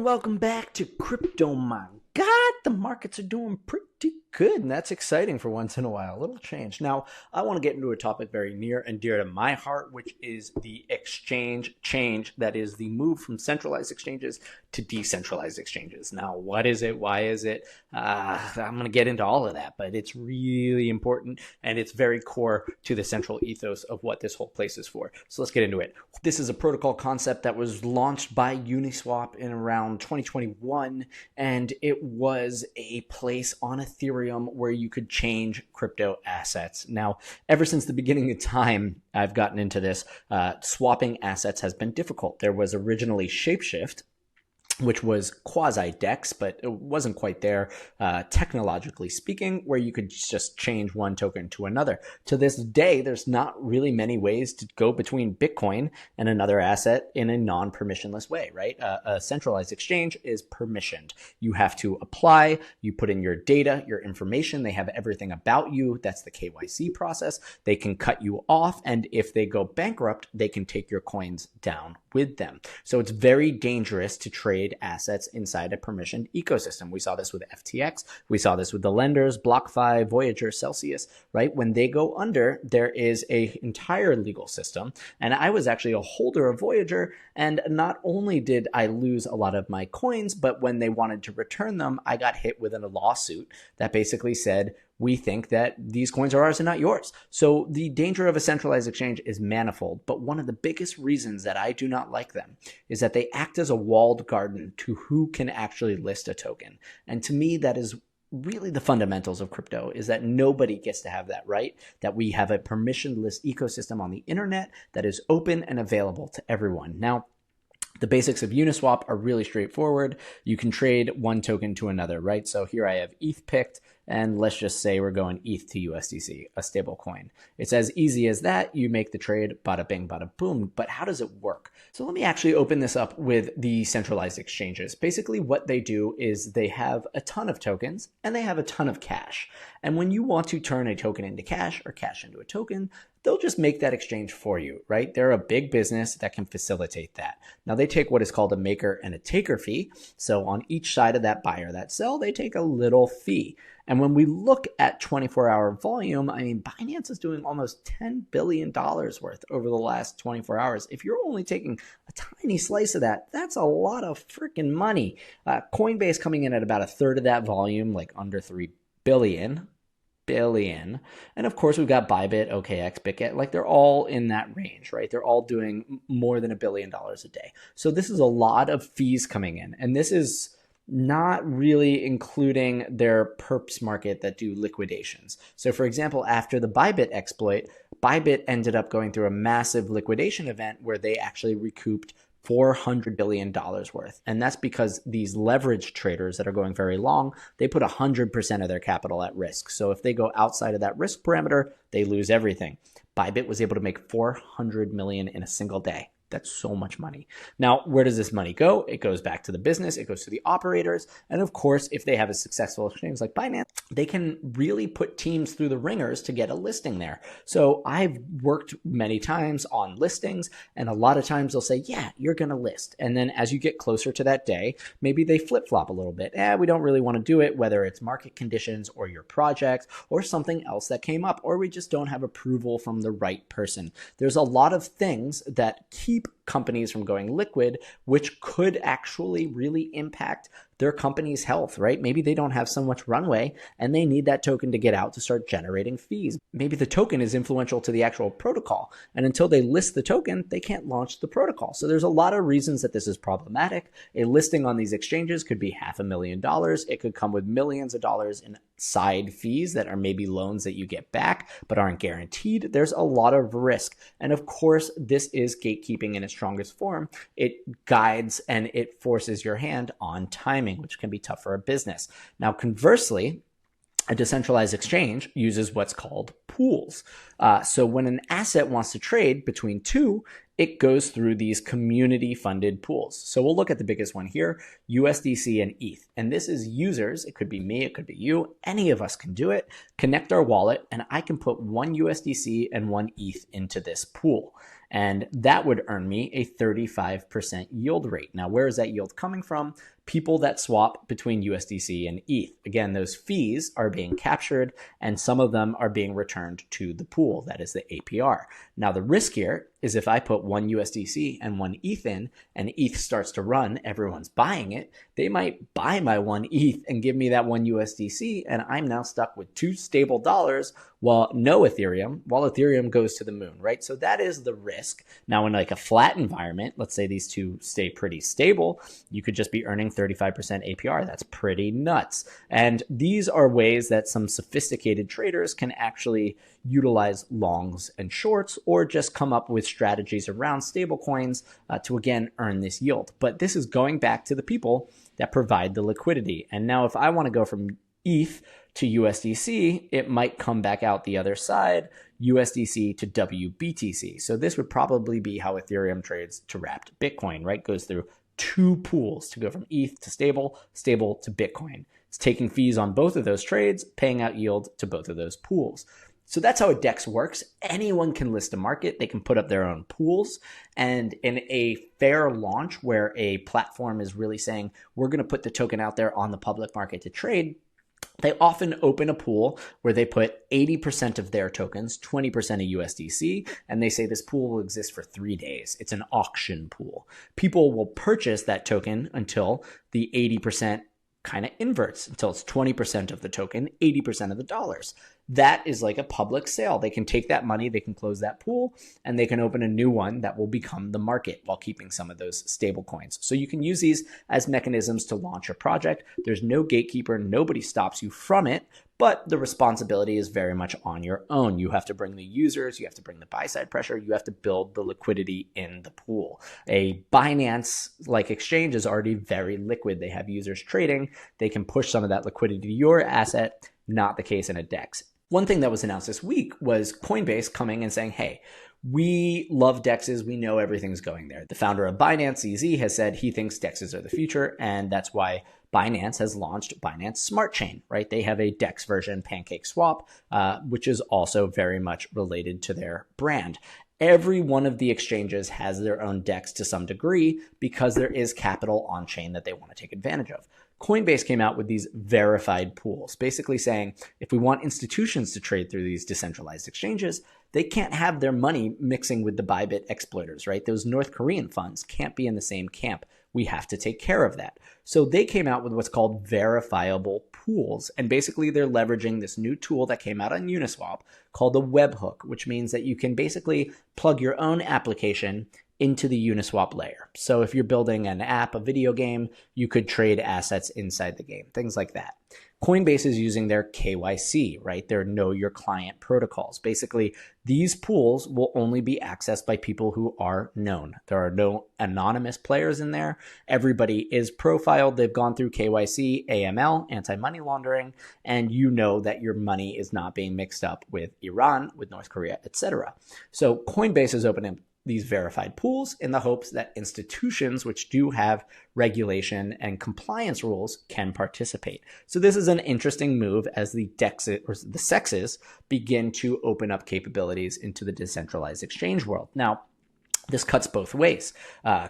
welcome back to Crypto. My God, the markets are doing pretty good, and that's exciting for once in a while. A little change. Now, I want to get into a topic very near and dear to my heart, which is the exchange change. That is the move from centralized exchanges to decentralized exchanges. Now, what is it? Why is it? I'm going to get into all of that, but it's really important, and it's very core to the central ethos of what this whole place is for. So let's get into it. This is a protocol concept that was launched by Uniswap in around 2021, and it was a place on Ethereum where you could change crypto assets. Now, ever since the beginning of time, I've gotten into this. Swapping assets has been difficult. There was originally Shapeshift, which was quasi-DEX, but it wasn't quite there, technologically speaking, where you could just change one token to another. To this day, there's not really many ways to go between Bitcoin and another asset in a non-permissionless way, right? A centralized exchange is permissioned. You have to apply, you put in your data, your information, they have everything about you. That's the KYC process. They can cut you off, and if they go bankrupt, they can take your coins down with them. So it's very dangerous to trade assets inside a permissioned ecosystem. We saw this with FTX. We saw this with the lenders, BlockFi, Voyager, Celsius, right? When they go under, there is an entire legal system. And I was actually a holder of Voyager. And not only did I lose a lot of my coins, but when they wanted to return them, I got hit with a lawsuit that basically said, we think that these coins are ours and not yours. So the danger of a centralized exchange is manifold, but one of the biggest reasons that I do not like them is that they act as a walled garden to who can actually list a token. And to me, that is really the fundamentals of crypto, is that nobody gets to have that right, that we have a permissionless ecosystem on the internet that is open and available to everyone. Now, the basics of Uniswap are really straightforward. You can trade one token to another, right? So here I have ETH picked, and let's just say we're going ETH to USDC, a stable coin. It's as easy as that. You make the trade, bada bing, bada boom. But how does it work? So let me actually open this up with the centralized exchanges. Basically, what they do is they have a ton of tokens and they have a ton of cash. And when you want to turn a token into cash or cash into a token, they'll just make that exchange for you, right? They're a big business that can facilitate that. Now, they take what is called a maker and a taker fee. So on each side of that buy or that sell, they take a little fee. And when we look at 24-hour volume, I mean, Binance is doing almost $10 billion worth over the last 24 hours. If you're only taking a tiny slice of that, that's a lot of freaking money. Coinbase coming in at about a third of that volume, like under 3 billion. And of course, we've got Bybit, OKX, BitGet, like they're all in that range, right? They're all doing more than $1 billion a day. So this is a lot of fees coming in. And this is not really including their perps market that do liquidations. So for example, after the Bybit exploit, Bybit ended up going through a massive liquidation event where they actually recouped $400 billion worth. And that's because these leverage traders that are going very long, they put 100% of their capital at risk. So if they go outside of that risk parameter, they lose everything. Bybit was able to make 400 million in a single day. That's so much money. Now, where does this money go? It goes back to the business. It goes to the operators. And of course, if they have a successful exchange like Binance, they can really put teams through the ringers to get a listing there. So I've worked many times on listings, and a lot of times they'll say, yeah, you're going to list. And then as you get closer to that day, maybe they flip-flop a little bit. We don't really want to do it, whether it's market conditions or your project or something else that came up, or we just don't have approval from the right person. There's a lot of things that keep companies from going liquid, which could actually really impact their company's health, right? Maybe they don't have so much runway and they need that token to get out to start generating fees. Maybe the token is influential to the actual protocol, and until they list the token, they can't launch the protocol. So there's a lot of reasons that this is problematic. A listing on these exchanges could be $500,000. It could come with millions of dollars in side fees that are maybe loans that you get back but aren't guaranteed. There's a lot of risk. And of course, this is gatekeeping in its strongest form. It guides and it forces your hand on timing, which can be tough for a business. Now, conversely, a decentralized exchange uses what's called pools. So when an asset wants to trade between two, it goes through these community-funded pools. So we'll look at the biggest one here, USDC and ETH. And this is users, it could be me, it could be you, any of us can do it, connect our wallet, and I can put one USDC and one ETH into this pool. and that would earn me a 35% yield rate. Now, where is that yield coming from? People that swap between USDC and ETH. Again, those fees are being captured and some of them are being returned to the pool. That is the APR. Now, the risk here is if I put one USDC and one ETH in and ETH starts to run, everyone's buying it, they might buy my one ETH and give me that one USDC, and I'm now stuck with two stable dollars while Ethereum goes to the moon, right? So that is the risk. Now, in like a flat environment, let's say these two stay pretty stable, you could just be earning 35% APR. That's pretty nuts. And these are ways that some sophisticated traders can actually utilize longs and shorts, or just come up with strategies around stablecoins to again earn this yield. But this is going back to the people that provide the liquidity. And now if I want to go from ETH to USDC, it might come back out the other side, USDC to WBTC. So this would probably be how Ethereum trades to wrapped Bitcoin, right? Goes through two pools to go from ETH to stable, stable to Bitcoin. It's taking fees on both of those trades, paying out yield to both of those pools. So that's how a DEX works. Anyone can list a market. They can put up their own pools. And in a fair launch where a platform is really saying, we're going to put the token out there on the public market to trade, they often open a pool where they put 80% of their tokens, 20% of USDC, and they say this pool will exist for 3 days. It's an auction pool. People will purchase that token until the 80% kind of inverts, until it's 20% of the token, 80% of the dollars. That is like a public sale. They can take that money, they can close that pool, and they can open a new one that will become the market while keeping some of those stable coins. So you can use these as mechanisms to launch a project. There's no gatekeeper, nobody stops you from it, but the responsibility is very much on your own. You have to bring the users, you have to bring the buy side pressure, you have to build the liquidity in the pool. A Binance-like exchange is already very liquid. They have users trading. They can push some of that liquidity to your asset. Not the case in a DEX. One thing that was announced this week was Coinbase coming and saying, hey, we love DEXs. We know everything's going there. The founder of Binance, CZ, has said he thinks DEXs are the future, and that's why Binance has launched Binance Smart Chain, right? They have a DEX version, Pancake Swap, which is also very much related to their brand. Every one of the exchanges has their own DEX to some degree because there is capital on chain that they want to take advantage of. Coinbase came out with these verified pools, basically saying if we want institutions to trade through these decentralized exchanges, they can't have their money mixing with the Bybit exploiters, right? Those North Korean funds can't be in the same camp. We have to take care of that. So they came out with what's called verifiable pools. And basically they're leveraging this new tool that came out on Uniswap called a webhook, which means that you can basically plug your own application into the Uniswap layer. So if you're building an app, a video game, you could trade assets inside the game, things like that. Coinbase is using their KYC, right? Their Know Your Client protocols. Basically, these pools will only be accessed by people who are known. There are no anonymous players in there. Everybody is profiled. They've gone through KYC, AML, anti-money laundering, and you know that your money is not being mixed up with Iran, with North Korea, etc. So Coinbase is opening these verified pools in the hopes that institutions which do have regulation and compliance rules can participate. So this is an interesting move as the DEXs or the SEXs begin to open up capabilities into the decentralized exchange world. Now, this cuts both ways.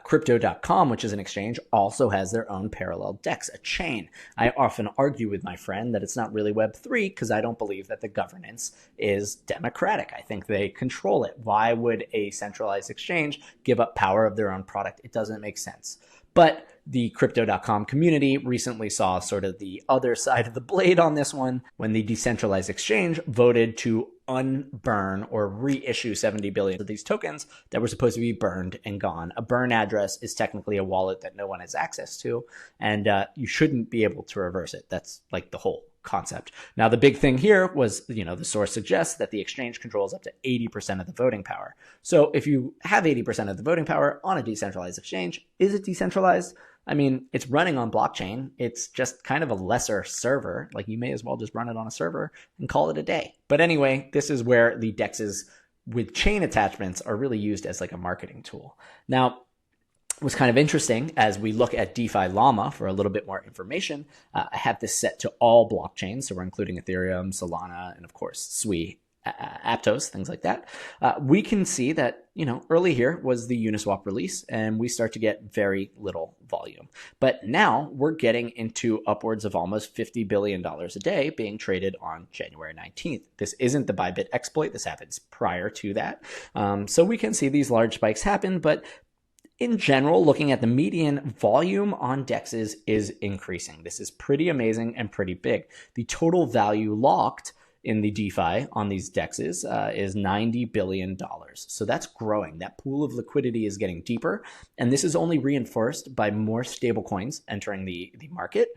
Crypto.com, which is an exchange, also has their own parallel DEX, a chain. I often argue with my friend that it's not really Web3 because I don't believe that the governance is democratic. I think they control it. Why would a centralized exchange give up power of their own product? It doesn't make sense. But the Crypto.com community recently saw sort of the other side of the blade on this one when the decentralized exchange voted to unburn or reissue 70 billion of these tokens that were supposed to be burned and gone. A burn address is technically a wallet that no one has access to, and you shouldn't be able to reverse it. That's like the whole concept. Now, the big thing here was, the source suggests that the exchange controls up to 80% of the voting power. So if you have 80% of the voting power on a decentralized exchange, is it decentralized? I mean, it's running on blockchain. It's just kind of a lesser server. Like, you may as well just run it on a server and call it a day. But anyway, this is where the DEXs with chain attachments are really used as like a marketing tool. Now, what's kind of interesting as we look at DeFi Llama for a little bit more information, I have this set to all blockchains. So we're including Ethereum, Solana, and of course, Sui Aptos, things like that, we can see that, early here was the Uniswap release, and we start to get very little volume. But now we're getting into upwards of almost $50 billion a day being traded on January 19th. This isn't the Bybit exploit. This happens prior to that. So we can see these large spikes happen, but in general, looking at the median, volume on DEXs is increasing. This is pretty amazing and pretty big. The total value locked in the DeFi on these DEXs is $90 billion. So that's growing. That pool of liquidity is getting deeper. And this is only reinforced by more stablecoins entering the market,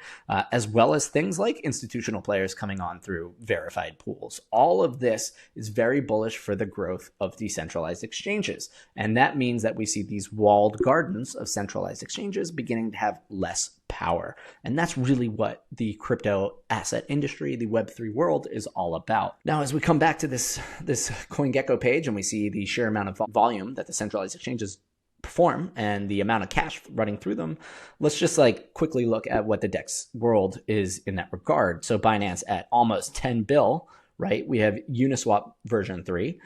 as well as things like institutional players coming on through verified pools. All of this is very bullish for the growth of decentralized exchanges. And that means that we see these walled gardens of centralized exchanges beginning to have less power. And that's really what the crypto asset industry, the Web3 world, is all about. Now, as we come back to this CoinGecko page and we see the sheer amount of volume that the centralized exchanges perform and the amount of cash running through them, let's just quickly look at what the DEX world is in that regard. So Binance at almost 10 bill, right? We have Uniswap version 3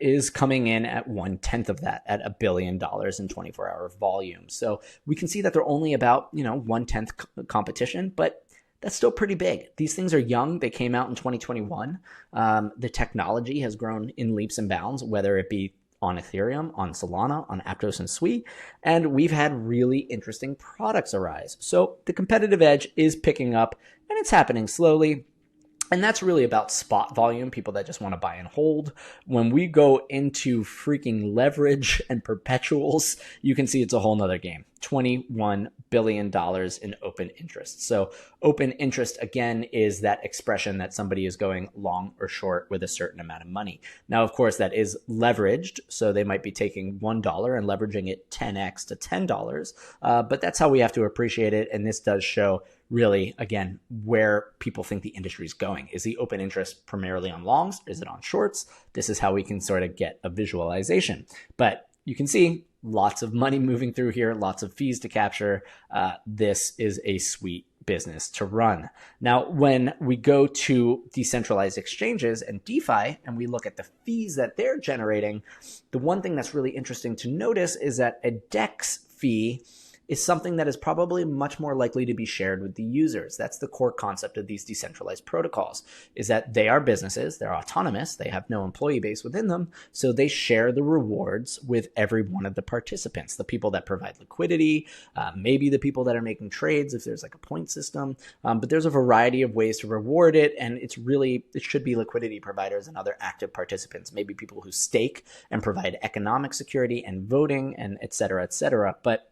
is coming in at 1/10 of that at $1 billion in 24-hour volume. So we can see that they're only about, 1/10 competition, but that's still pretty big. These things are young. They came out in 2021. The technology has grown in leaps and bounds, whether it be on Ethereum, on Solana, on Aptos and Sui, and we've had really interesting products arise. So the competitive edge is picking up, and it's happening slowly. And that's really about spot volume, people that just want to buy and hold. When we go into freaking leverage and perpetuals, you can see it's a whole nother game. $21 billion in open interest. So open interest, again, is that expression that somebody is going long or short with a certain amount of money. Now, of course, that is leveraged. So they might be taking $1 and leveraging it 10x to $10. But that's how we have to appreciate it. And this does show really, again, where people think the industry is going. Is the open interest primarily on longs? Is it on shorts? This is how we can sort of get a visualization. But you can see lots of money moving through here, lots of fees to capture. This is a sweet business to run. Now, when we go to decentralized exchanges and DeFi, and we look at the fees that they're generating, the one thing that's really interesting to notice is that a DEX fee is something that is probably much more likely to be shared with the users. That's the core concept of these decentralized protocols, is that they are businesses, they're autonomous, they have no employee base within them, so they share the rewards with every one of the participants, the people that provide liquidity, maybe the people that are making trades if there's a point system, but there's a variety of ways to reward it, and it should be liquidity providers and other active participants, maybe people who stake and provide economic security and voting and et cetera, et cetera. But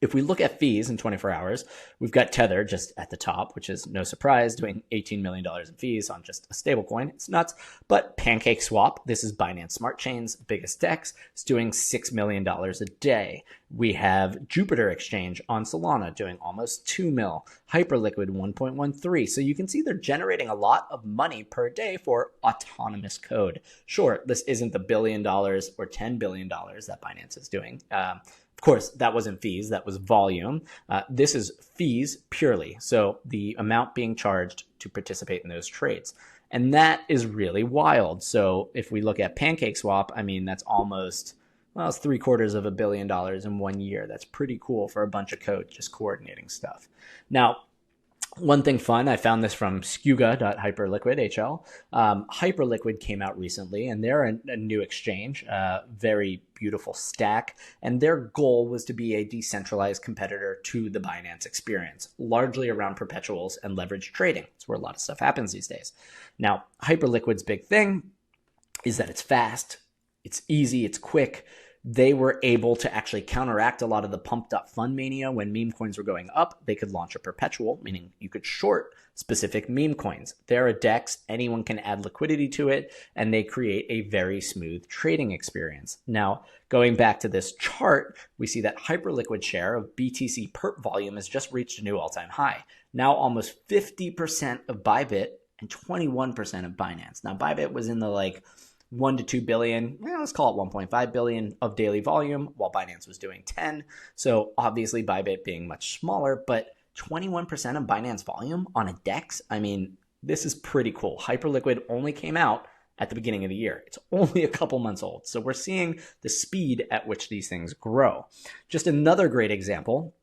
if we look at fees in 24 hours, we've got Tether just at the top, which is no surprise, doing $18 million in fees on just a stablecoin. It's nuts. But PancakeSwap, this is Binance Smart Chain's biggest DEX, is doing $6 million a day. We have Jupiter Exchange on Solana doing almost 2 mil, Hyperliquid 1.13. So you can see they're generating a lot of money per day for autonomous code. Sure, this isn't the $1 billion or $10 billion that Binance is doing. Of course, that wasn't fees, that was volume. This is fees purely, so the amount being charged to participate in those trades. And that is really wild. So if we look at PancakeSwap, I mean, that's almost, it's $750 million in 1 year. That's pretty cool for a bunch of code just coordinating stuff. Now, one thing fun, I found this from Skewga.Hyperliquid HL. Hyperliquid came out recently, and they're a new exchange, very beautiful stack. And their goal was to be a decentralized competitor to the Binance experience, largely around perpetuals and leverage trading. It's where a lot of stuff happens these days. Now, Hyperliquid's big thing is that it's fast, it's easy, it's quick. They were able to actually counteract a lot of the pumped up fund mania. When meme coins were going up, they could launch a perpetual, meaning you could short specific meme coins. They're a DEX, anyone can add liquidity to it, and they create a very smooth trading experience. Now, going back to this chart, we see that Hyperliquid share of BTC perp volume has just reached a new all-time high. Now almost 50% of Bybit and 21% of Binance. Now, Bybit was in the 1 to 2 billion, let's call it 1.5 billion of daily volume, while Binance was doing 10. So obviously Bybit being much smaller, but 21% of Binance volume on a DEX. I mean, this is pretty cool. Hyperliquid only came out at the beginning of the year. It's only a couple months old. So we're seeing the speed at which these things grow. Just another great example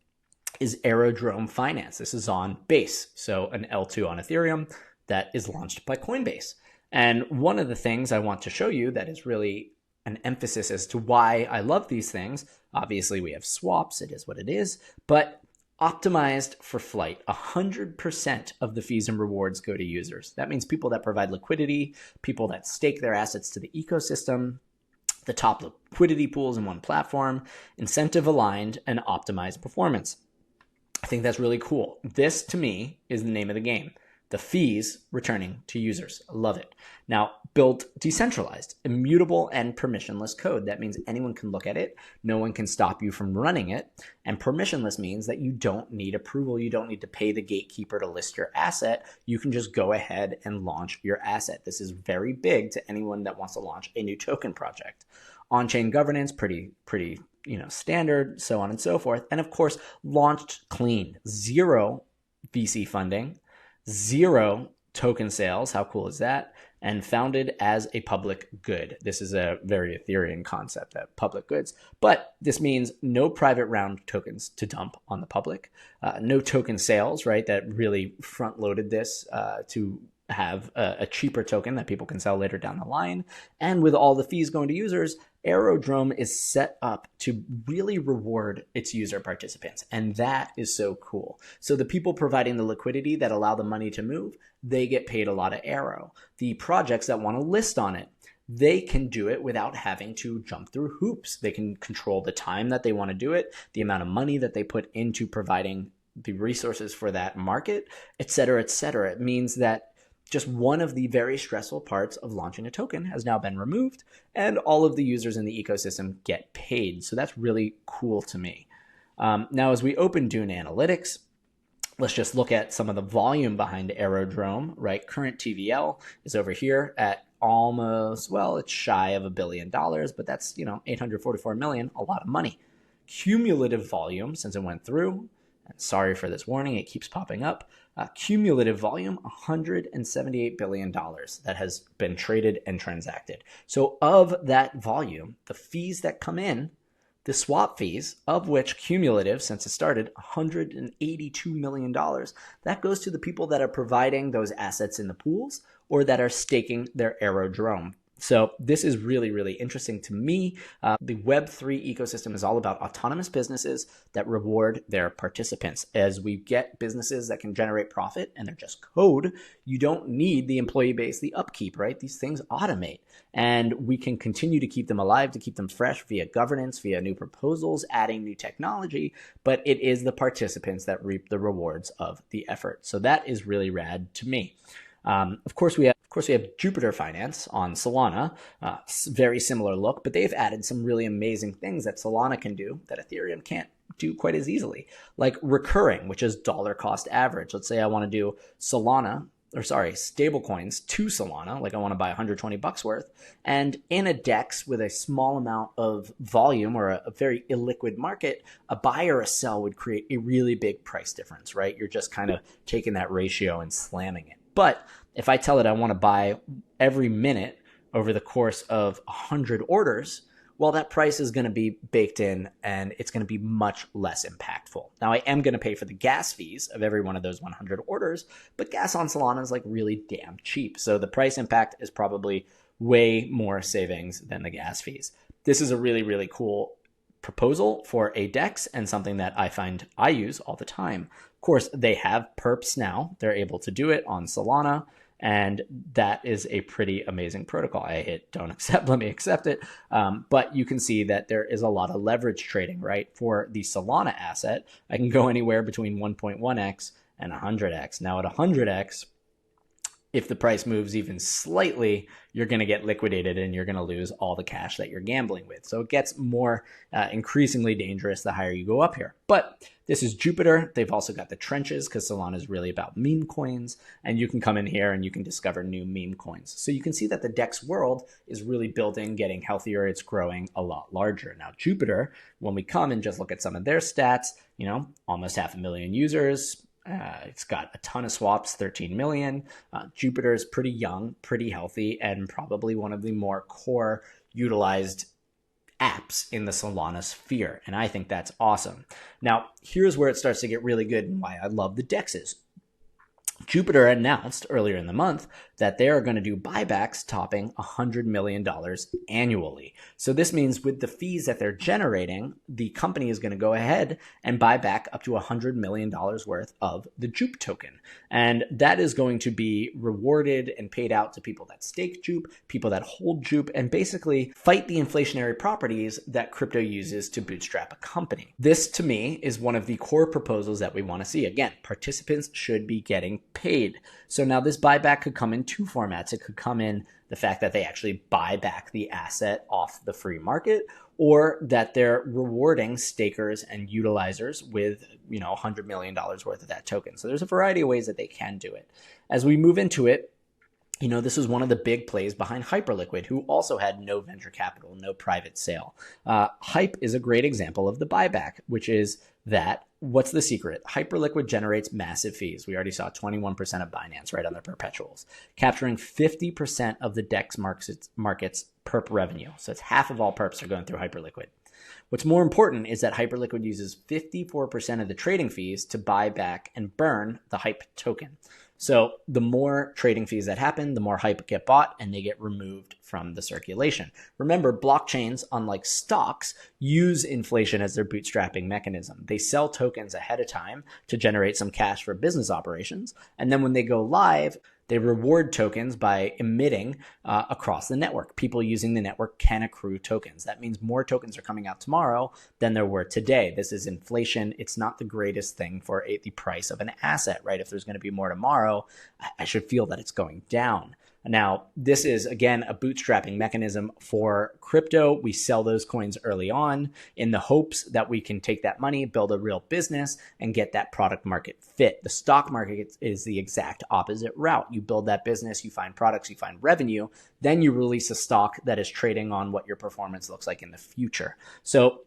is Aerodrome Finance. This is on Base, so an L2 on Ethereum that is launched by Coinbase. And one of the things I want to show you that is really an emphasis as to why I love these things, obviously we have swaps, it is what it is, but optimized for flight, 100% of the fees and rewards go to users. That means people that provide liquidity, people that stake their assets to the ecosystem, the top liquidity pools in one platform, incentive aligned, and optimized performance. I think that's really cool. This, to me, is the name of the game. The fees returning to users. I love it. Now, built decentralized, immutable and permissionless code. That means anyone can look at it. No one can stop you from running it. And permissionless means that you don't need approval. You don't need to pay the gatekeeper to list your asset. You can just go ahead and launch your asset. This is very big to anyone that wants to launch a new token project. On-chain governance, pretty standard, so on and so forth. And of course, launched clean. Zero VC funding, zero token sales. How cool is that? And founded as a public good. This is a very Ethereum concept, that public goods. But this means no private round tokens to dump on the public. No token sales, right? That really front loaded this to have a cheaper token that people can sell later down the line. And with all the fees going to users, Aerodrome is set up to really reward its user participants. And that is so cool. So the people providing the liquidity that allow the money to move, they get paid a lot of Aero. The projects that want to list on it, they can do it without having to jump through hoops. They can control the time that they want to do it, the amount of money that they put into providing the resources for that market, et cetera, et cetera. It means that just one of the very stressful parts of launching a token has now been removed, and all of the users in the ecosystem get paid. So that's really cool to me. Now, as we open Dune Analytics, let's just look at some of the volume behind Aerodrome, right? Current TVL is over here at almost, well, it's shy of $1 billion, but that's, 844 million, a lot of money. Cumulative volume since it went through, and sorry for this warning, it keeps popping up. Cumulative volume, $178 billion that has been traded and transacted. So of that volume, the fees that come in, the swap fees, of which cumulative, since it started, $182 million, that goes to the people that are providing those assets in the pools or that are staking their Aerodrome. So this is really, really interesting to me. The Web3 ecosystem is all about autonomous businesses that reward their participants. As we get businesses that can generate profit and they're just code, you don't need the employee base, the upkeep, right? These things automate. And we can continue to keep them alive, to keep them fresh via governance, via new proposals, adding new technology. But it is the participants that reap the rewards of the effort. So that is really rad to me. Of course, we have Jupiter Finance on Solana, very similar look, but they've added some really amazing things that Solana can do that Ethereum can't do quite as easily, like recurring, which is dollar cost average. Let's say I want to do stablecoins to Solana, like I want to buy $120 worth, and in a DEX with a small amount of volume or a very illiquid market, a buy or a sell would create a really big price difference, right? You're just kind of taking that ratio and slamming it. But if I tell it I want to buy every minute over the course of 100 orders, well, that price is going to be baked in and it's going to be much less impactful. Now, I am going to pay for the gas fees of every one of those 100 orders, but gas on Solana is like really damn cheap. So the price impact is probably way more savings than the gas fees. This is a really, really cool proposal for a DEX and something that I find I use all the time. Of course, they have perps now. They're able to do it on Solana, and that is a pretty amazing protocol. I hit don't accept, let me accept it. But you can see that there is a lot of leverage trading, right? For the Solana asset, I can go anywhere between 1.1x and 100x. Now at 100x, if the price moves even slightly, you're going to get liquidated and you're going to lose all the cash that you're gambling with. So it gets more increasingly dangerous the higher you go up here. But this is Jupiter. They've also got the trenches because Solana is really about meme coins. And you can come in here and you can discover new meme coins. So you can see that the DEX world is really building, getting healthier. It's growing a lot larger. Now, Jupiter, when we come and just look at some of their stats, almost 500,000 users, It's got a ton of swaps, 13 million. Jupiter is pretty young, pretty healthy, and probably one of the more core utilized apps in the Solana sphere. And I think that's awesome. Now, here's where it starts to get really good and why I love the DEXs. Jupiter announced earlier in the month that they are going to do buybacks topping $100 million annually. So this means with the fees that they're generating, the company is going to go ahead and buy back up to $100 million worth of the Jupe token. And that is going to be rewarded and paid out to people that stake Jupe, people that hold Jupe, and basically fight the inflationary properties that crypto uses to bootstrap a company. This, to me, is one of the core proposals that we want to see. Again, participants should be getting paid. So now this buyback could come in two formats. It could come in the fact that they actually buy back the asset off the free market, or that they're rewarding stakers and utilizers with, $100 million worth of that token. So there's a variety of ways that they can do it. As we move into it, this is one of the big plays behind Hyperliquid, who also had no venture capital, no private sale. Hype is a great example of the buyback, which is that, what's the secret? Hyperliquid generates massive fees. We already saw 21% of Binance right on their perpetuals, capturing 50% of the DEX markets perp revenue. So it's half of all perps are going through Hyperliquid. What's more important is that Hyperliquid uses 54% of the trading fees to buy back and burn the Hype token. So the more trading fees that happen, the more Hype get bought and they get removed from the circulation. Remember, blockchains, unlike stocks, use inflation as their bootstrapping mechanism. They sell tokens ahead of time to generate some cash for business operations. And then when they go live, they reward tokens by emitting across the network. People using the network can accrue tokens. That means more tokens are coming out tomorrow than there were today. This is inflation. It's not the greatest thing for the price of an asset, right? If there's going to be more tomorrow, I should feel that it's going down. Now, this is, again, a bootstrapping mechanism for crypto. We sell those coins early on in the hopes that we can take that money, build a real business, and get that product market fit. The stock market is the exact opposite route. You build that business, you find products, you find revenue, then you release a stock that is trading on what your performance looks like in the future. So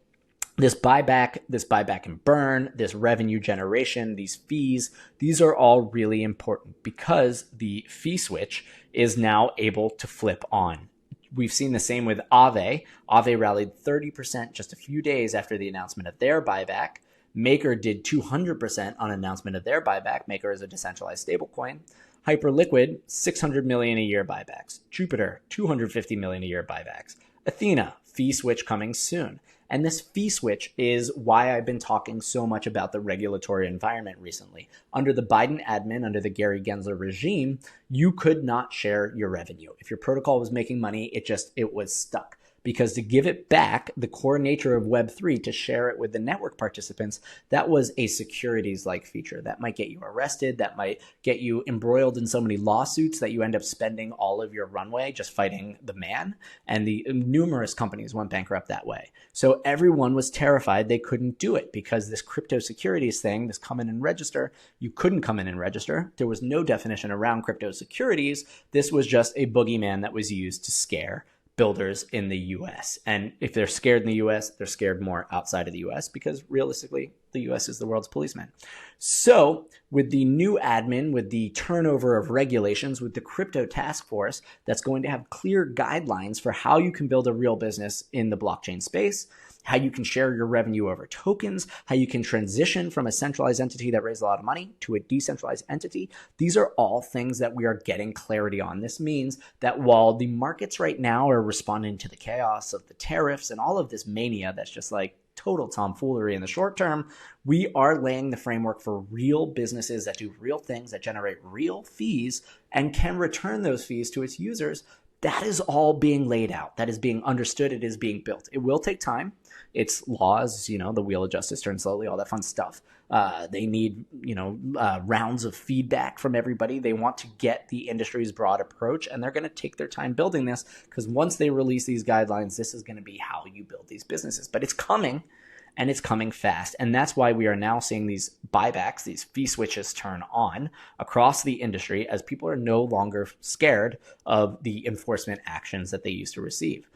this buyback and burn, this revenue generation, these fees, these are all really important because the fee switch is now able to flip on. We've seen the same with Aave. Aave rallied 30% just a few days after the announcement of their buyback. Maker did 200% on announcement of their buyback. Maker is a decentralized stablecoin. Hyperliquid, 600 million a year buybacks. Jupiter, 250 million a year buybacks. Athena, fee switch coming soon. And this fee switch is why I've been talking so much about the regulatory environment recently. Under the Biden admin, under the Gary Gensler regime, you could not share your revenue. If your protocol was making money, it was stuck. Because to give it back, the core nature of Web3, to share it with the network participants, that was a securities-like feature. That might get you arrested. That might get you embroiled in so many lawsuits that you end up spending all of your runway just fighting the man. And the numerous companies went bankrupt that way. So everyone was terrified they couldn't do it because this crypto securities thing, this come in and register, you couldn't come in and register. There was no definition around crypto securities. This was just a boogeyman that was used to scare builders in the US. And if they're scared in the US, they're scared more outside of the US because realistically, the US is the world's policeman. So with the new admin, with the turnover of regulations, with the crypto task force that's going to have clear guidelines for how you can build a real business in the blockchain space, how you can share your revenue over tokens, how you can transition from a centralized entity that raised a lot of money to a decentralized entity. These are all things that we are getting clarity on. This means that while the markets right now are responding to the chaos of the tariffs and all of this mania that's just like total tomfoolery in the short term, we are laying the framework for real businesses that do real things, that generate real fees and can return those fees to its users. That is all being laid out. That is being understood. It is being built. It will take time. It's laws, the wheel of justice turns slowly, all that fun stuff. They need, rounds of feedback from everybody. They want to get the industry's broad approach, and they're going to take their time building this because once they release these guidelines, this is going to be how you build these businesses. But it's coming, and it's coming fast. And that's why we are now seeing these buybacks, these fee switches turn on across the industry as people are no longer scared of the enforcement actions that they used to receive.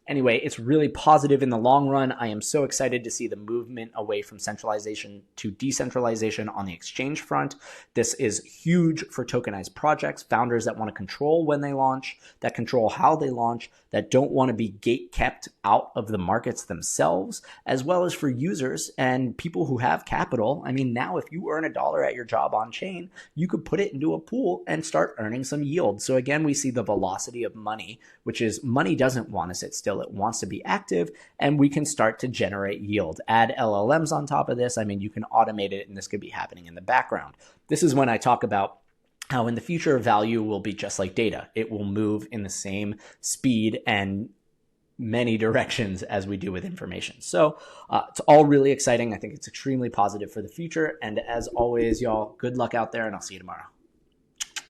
Anyway, it's really positive in the long run. I am so excited to see the movement away from centralization to decentralization on the exchange front. This is huge for tokenized projects, founders that want to control when they launch, that control how they launch, that don't want to be gate kept out of the markets themselves, as well as for users and people who have capital. I mean, now if you earn $1 at your job on chain, you could put it into a pool and start earning some yield. So again, we see the velocity of money, which is money doesn't want to sit still. It wants to be active, and we can start to generate yield. Add LLMs on top of this. I mean, you can automate it, and this could be happening in the background. This is when I talk about how in the future value will be just like data. It will move in the same speed and many directions as we do with information. So it's all really exciting. I think it's extremely positive for the future. And as always, y'all, good luck out there, and I'll see you tomorrow.